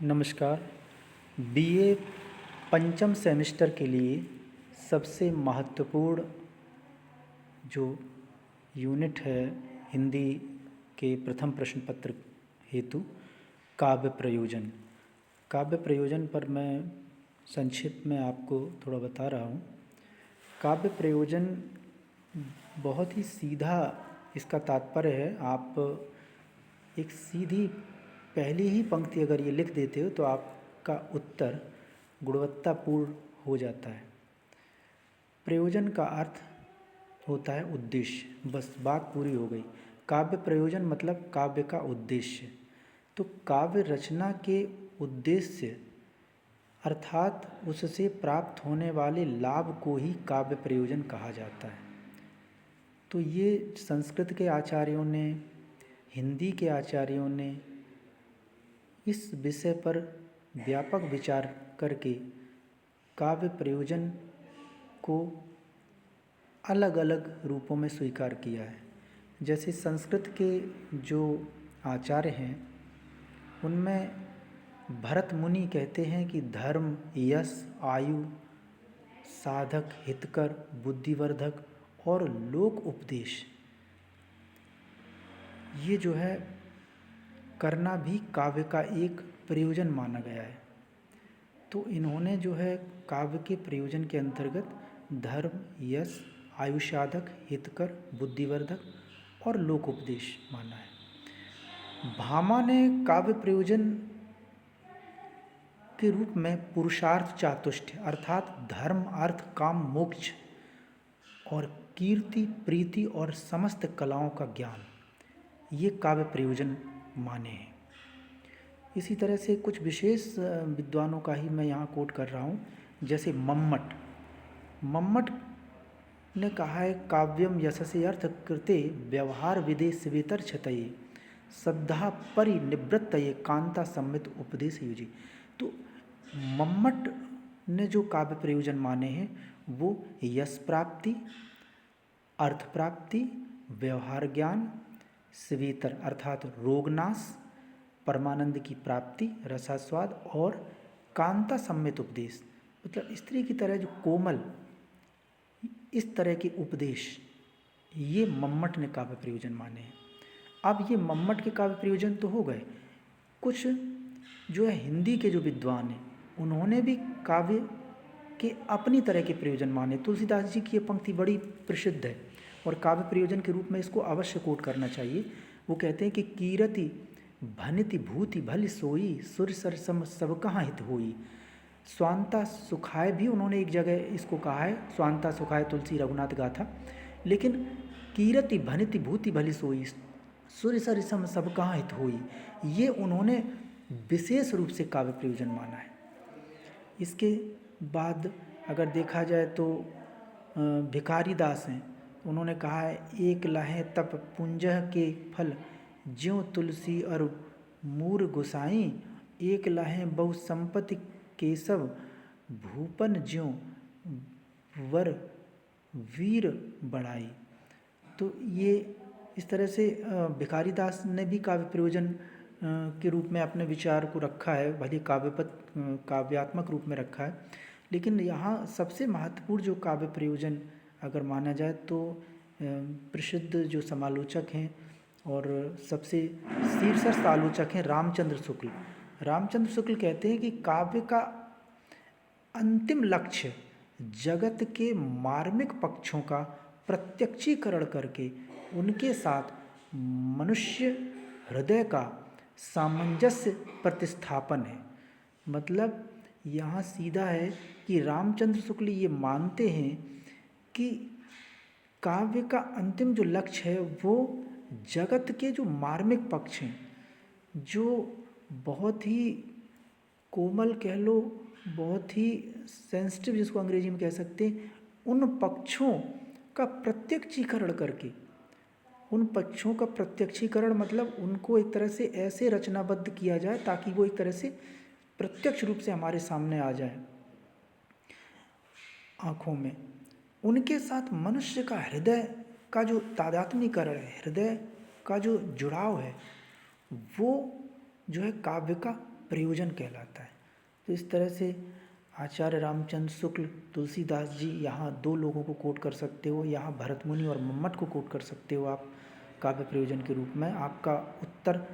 नमस्कार। बीए पंचम सेमेस्टर के लिए सबसे महत्वपूर्ण जो यूनिट है हिंदी के प्रथम प्रश्न पत्र हेतु काव्य प्रयोजन। काव्य प्रयोजन पर मैं संक्षिप्त में आपको थोड़ा बता रहा हूँ। काव्य प्रयोजन बहुत ही सीधा इसका तात्पर्य है। आप एक सीधी पहली ही पंक्ति अगर ये लिख देते हो तो आपका उत्तर गुणवत्तापूर्ण हो जाता है। प्रयोजन का अर्थ होता है उद्देश्य। बस बात पूरी हो गई। काव्य प्रयोजन मतलब काव्य का उद्देश्य। तो काव्य रचना के उद्देश्य अर्थात उससे प्राप्त होने वाले लाभ को ही काव्य प्रयोजन कहा जाता है। तो ये संस्कृत के आचार्यों ने, हिंदी के आचार्यों ने इस विषय पर व्यापक विचार करके काव्य प्रयोजन को अलग अलग रूपों में स्वीकार किया है। जैसे संस्कृत के जो आचार्य हैं उनमें भरत मुनि कहते हैं कि धर्म, यश, आयु, साधक, हितकर, बुद्धिवर्धक और लोक उपदेश ये जो है करना भी काव्य का एक प्रयोजन माना गया है। तो इन्होंने जो है काव्य के प्रयोजन के अंतर्गत धर्म, यश, आयु साधक, हितकर, बुद्धिवर्धक और लोक उपदेश माना है। भामा ने काव्य प्रयोजन के रूप में पुरुषार्थ चातुष्ट अर्थात धर्म, अर्थ, काम, मोक्ष और कीर्ति, प्रीति और समस्त कलाओं का ज्ञान ये काव्य प्रयोजन माने हैं। इसी तरह से कुछ विशेष विद्वानों का ही मैं यहाँ कोट कर रहा हूँ। जैसे मम्मट ने कहा है काव्यम यशसे अर्थ कृते व्यवहार विदे स्वेतर क्षतये श्रद्धा परिनिवृत्तये कांता सम्मित उपदेश युजी। तो मम्मट ने जो काव्य प्रयोजन माने हैं वो यश प्राप्ति, अर्थ प्राप्ति, व्यवहार ज्ञान, स्वेतर अर्थात रोगनाश, परमानंद की प्राप्ति, रसास्वाद और कांता सम्मित उपदेश मतलब स्त्री की तरह जो कोमल इस तरह के उपदेश ये मम्मट ने काव्य प्रयोजन माने हैं। अब ये मम्मट के काव्य प्रयोजन तो हो गए। कुछ जो है हिंदी के जो विद्वान हैं उन्होंने भी काव्य के अपनी तरह के प्रयोजन माने। तुलसीदास जी की ये पंक्ति बड़ी प्रसिद्ध है और काव्य प्रयोजन के रूप में इसको अवश्य कोट करना चाहिए। वो कहते हैं कि कीरति भनिति भूति भली सोई सुर सर सम सब कहाँ हित होई। स्वांता सुखाय भी उन्होंने एक जगह इसको कहा है, स्वांता सुखाय तुलसी रघुनाथ गाथा। लेकिन कीरति भनिति भूति भली सोई सुर सर सम सब कहाँ हित होई ये उन्होंने विशेष रूप से काव्य प्रयोजन माना है। इसके बाद अगर देखा जाए तो भिखारी दास हैं, उन्होंने कहा है एक लहे तप पुंजह के फल ज्यों तुलसी और मूर गोसाई एक लहे बहु संपत्ति केशव भूपन ज्यों वर वीर बढ़ाई। तो ये इस तरह से भिखारी दास ने भी काव्य प्रयोजन के रूप में अपने विचार को रखा है, भले काव्यात्मक रूप में रखा है। लेकिन यहाँ सबसे महत्वपूर्ण जो काव्य प्रयोजन अगर माना जाए तो प्रसिद्ध जो समालोचक हैं और सबसे शीर्षस्थ आलोचक हैं रामचंद्र शुक्ल। रामचंद्र शुक्ल कहते हैं कि काव्य का अंतिम लक्ष्य जगत के मार्मिक पक्षों का प्रत्यक्षीकरण करके उनके साथ मनुष्य हृदय का सामंजस्य प्रतिस्थापन है। मतलब यहाँ सीधा है कि रामचंद्र शुक्ल ये मानते हैं कि काव्य का अंतिम जो लक्ष्य है वो जगत के जो मार्मिक पक्ष हैं, जो बहुत ही कोमल कह लो, बहुत ही सेंसिटिव जिसको अंग्रेजी में कह सकते हैं, उन पक्षों का प्रत्यक्षीकरण करके, उन पक्षों का प्रत्यक्षीकरण मतलब उनको एक तरह से ऐसे रचनाबद्ध किया जाए ताकि वो एक तरह से प्रत्यक्ष रूप से हमारे सामने आ जाए आँखों में। उनके साथ मनुष्य का हृदय का जो तादात्म्यकरण है, हृदय का जो जुड़ाव है, वो जो है काव्य का प्रयोजन कहलाता है। तो इस तरह से आचार्य रामचंद्र शुक्ल, तुलसीदास जी, यहाँ दो लोगों को कोट कर सकते हो, यहाँ भरतमुनि और मम्मट को कोट कर सकते हो आप काव्य प्रयोजन के रूप में। आपका उत्तर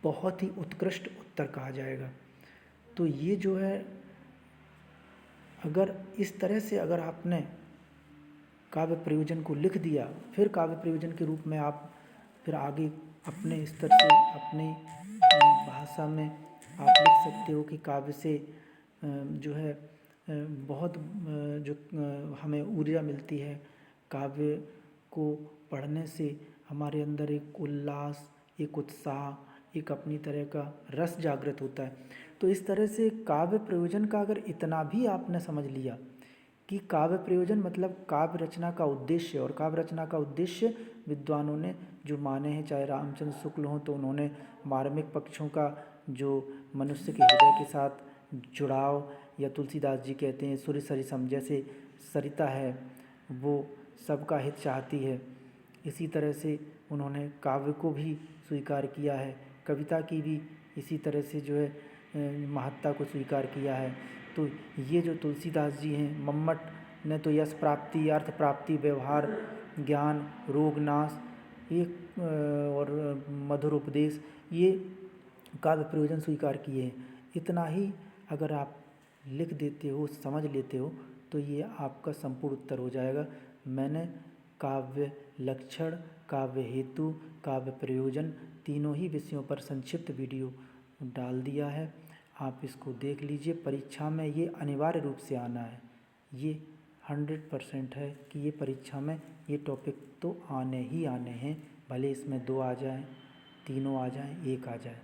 बहुत ही उत्कृष्ट उत्तर कहा जाएगा। तो ये जो है, अगर इस तरह से अगर आपने काव्य प्रयोजन को लिख दिया, फिर काव्य प्रयोजन के रूप में आप फिर आगे अपने स्तर से अपनी भाषा में आप लिख सकते हो कि काव्य से जो है बहुत जो हमें ऊर्जा मिलती है। काव्य को पढ़ने से हमारे अंदर एक उल्लास, एक उत्साह, एक अपनी तरह का रस जागृत होता है। तो इस तरह से काव्य प्रयोजन का अगर इतना भी आपने समझ लिया कि काव्य प्रयोजन मतलब काव्य रचना का उद्देश्य, और काव्य रचना का उद्देश्य विद्वानों ने जो माने हैं, चाहे रामचंद्र शुक्ल हों तो उन्होंने मार्मिक पक्षों का जो मनुष्य के हृदय के साथ जुड़ाव, या तुलसीदास जी कहते हैं सूर्य सरिसम, जैसे सरिता है वो सबका हित चाहती है, इसी तरह से उन्होंने काव्य को भी स्वीकार किया है, कविता की भी इसी तरह से जो है महत्ता को स्वीकार किया है। तो ये जो तुलसीदास जी हैं, मम्मट ने तो यश प्राप्ति, अर्थ प्राप्ति, व्यवहार ज्ञान, रोग नाश, ये और मधुर उपदेश, ये काव्य प्रयोजन स्वीकार किए हैं। इतना ही अगर आप लिख देते हो, समझ लेते हो, तो ये आपका संपूर्ण उत्तर हो जाएगा। मैंने काव्य लक्षण, काव्य हेतु, काव्य प्रयोजन तीनों ही विषयों पर संक्षिप्त वीडियो डाल दिया है। आप इसको देख लीजिए। परीक्षा में ये अनिवार्य रूप से आना है, ये 100% है कि ये परीक्षा में ये टॉपिक तो आने ही आने हैं, भले इसमें 2 आ जाएं, तीनों आ जाएं, 1 आ जाए।